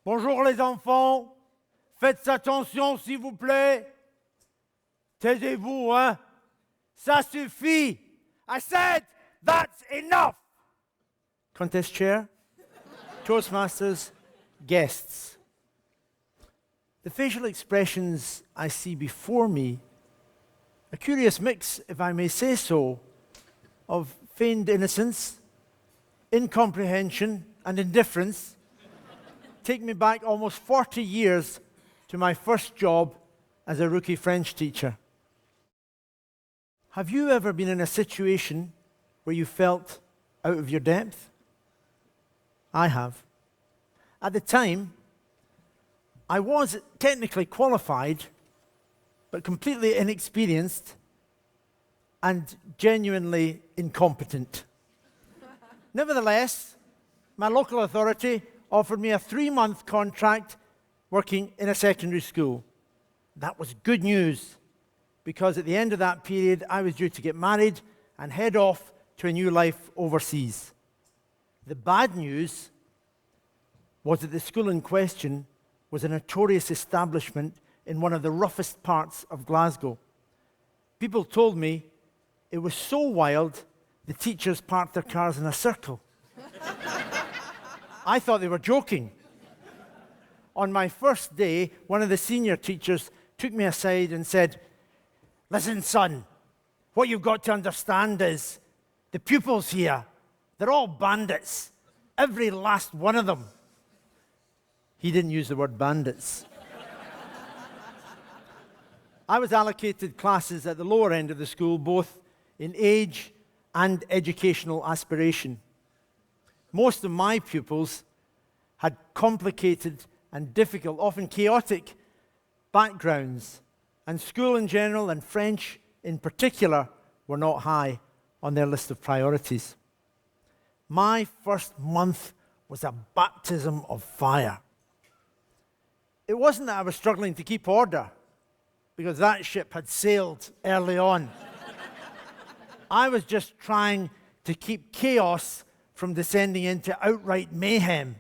Bonjour les enfants. Faites attention s'il vous plaît. Taisez-vous, hein? Ça suffit. I said that's enough. Contest chair, Toastmasters, guests. The facial expressions I see before me, a curious mix, if I may say so, of feigned innocence, incomprehension, and indifference, take me back almost 40 years to my first job as a rookie French teacher. Have you ever been in a situation where you felt out of your depth? I have. At the time, I was technically qualified, but completely inexperienced and genuinely incompetent. Nevertheless, my local authority offered me a 3-month contract working in a secondary school. That was good news, because at the end of that period, I was due to get married and head off to a new life overseas. The bad news was that the school in question was a notorious establishment in one of the roughest parts of Glasgow. People told me it was so wild, the teachers parked their cars in a circle. I thought they were joking. On my first day, one of the senior teachers took me aside and said, "Listen, son, what you've got to understand is the pupils here, they're all bandits. Every last one of them." He didn't use the word bandits. I was allocated classes at the lower end of the school, both in age and educational aspiration. Most of my pupils had complicated and difficult, often chaotic backgrounds, and school in general and French in particular were not high on their list of priorities. My first month was a baptism of fire. It wasn't that I was struggling to keep order, because that ship had sailed early on. I was just trying to keep chaos from descending into outright mayhem.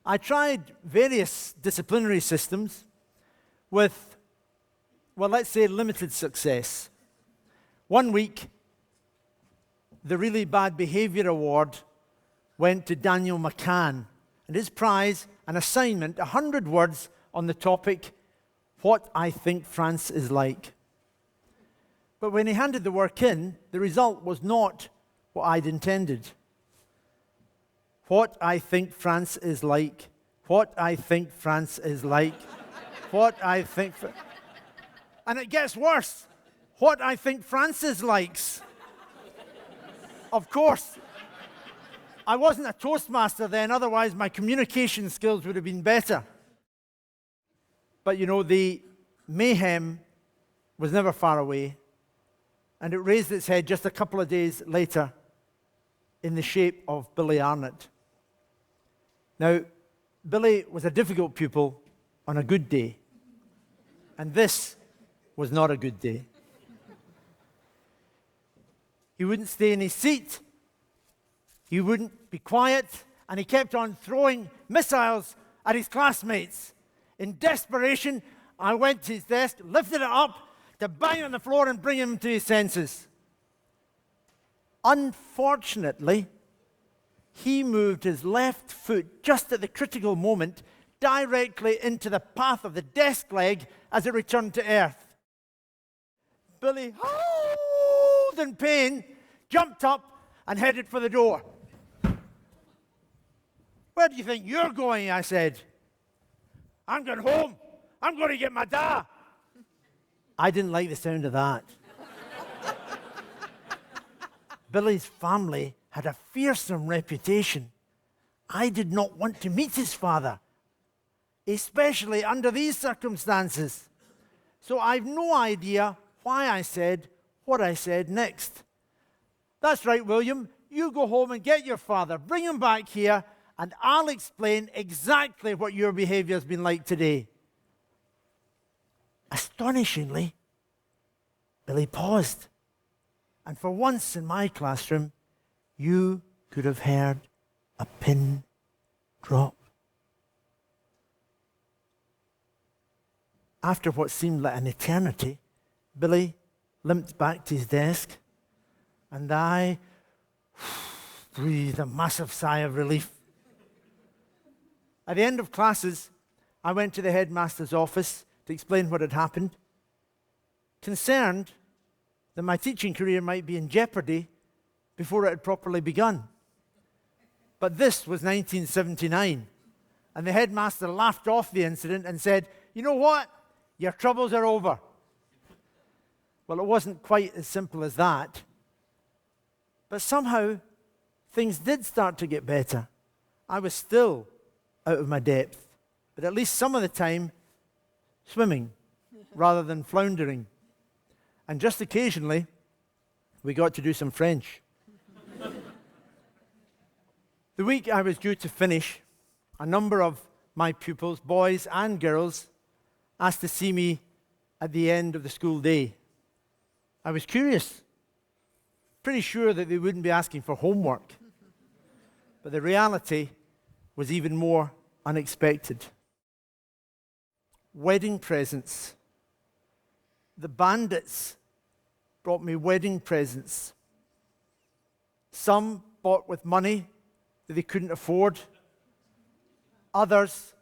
I tried various disciplinary systems with, well, let's say limited success. One week, the really bad behavior award went to Daniel McCann, and his prize, an assignment, 100 words on the topic, "What I think France is like." But when he handed the work in, the result was not what I'd intended. What I think France is like. What I think France is like. What I think... And it gets worse. What I think Francis likes. Of course, I wasn't a Toastmaster then, otherwise my communication skills would have been better. But you know, the mayhem was never far away, and it raised its head just a couple of days later in the shape of Billy Arnott. Now, Billy was a difficult pupil on a good day, and this was not a good day. He wouldn't stay in his seat, he wouldn't be quiet, and he kept on throwing missiles at his classmates. In desperation, I went to his desk, lifted it up to bang on the floor and bring him to his senses. Unfortunately, he moved his left foot just at the critical moment directly into the path of the desk leg as it returned to earth. Billy, howled in pain, jumped up and headed for the door. "Where do you think you're going?" I said. "I'm going home. I'm going to get my dad." I didn't like the sound of that. Billy's family had a fearsome reputation. I did not want to meet his father, especially under these circumstances. So I've no idea why I said what I said next. "That's right, William. You go home and get your father. Bring him back here, and I'll explain exactly what your behavior has been like today." Astonishingly, Billy paused. And for once in my classroom, you could have heard a pin drop. After what seemed like an eternity, Billy limped back to his desk, and I breathed a massive sigh of relief. At the end of classes, I went to the headmaster's office to explain what had happened, concerned that my teaching career might be in jeopardy before it had properly begun. But this was 1979, and the headmaster laughed off the incident and said, "You know what? Your troubles are over." Well, it wasn't quite as simple as that. But somehow, things did start to get better. I was still out of my depth, but at least some of the time, swimming rather than floundering. And just occasionally, we got to do some French. The week I was due to finish, a number of my pupils, boys and girls, asked to see me at the end of the school day. I was curious, pretty sure that they wouldn't be asking for homework. But the reality was even more unexpected. Wedding presents. The bandits brought me wedding presents. Some bought with money that they couldn't afford. Others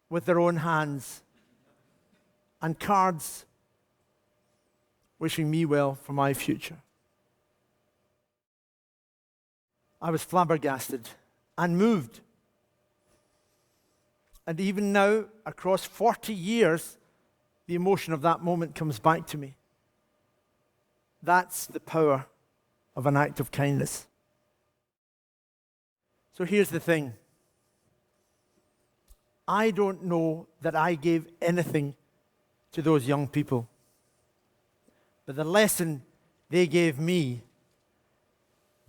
with their own hands. And cards wishing me well for my future. I was flabbergasted and moved. And even now, across 40 years, the emotion of that moment comes back to me. That's the power of an act of kindness. So here's the thing. I don't know that I gave anything to those young people. But the lesson they gave me,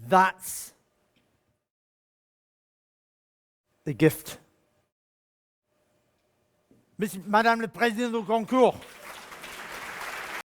that's the gift. Madame le Président du concours.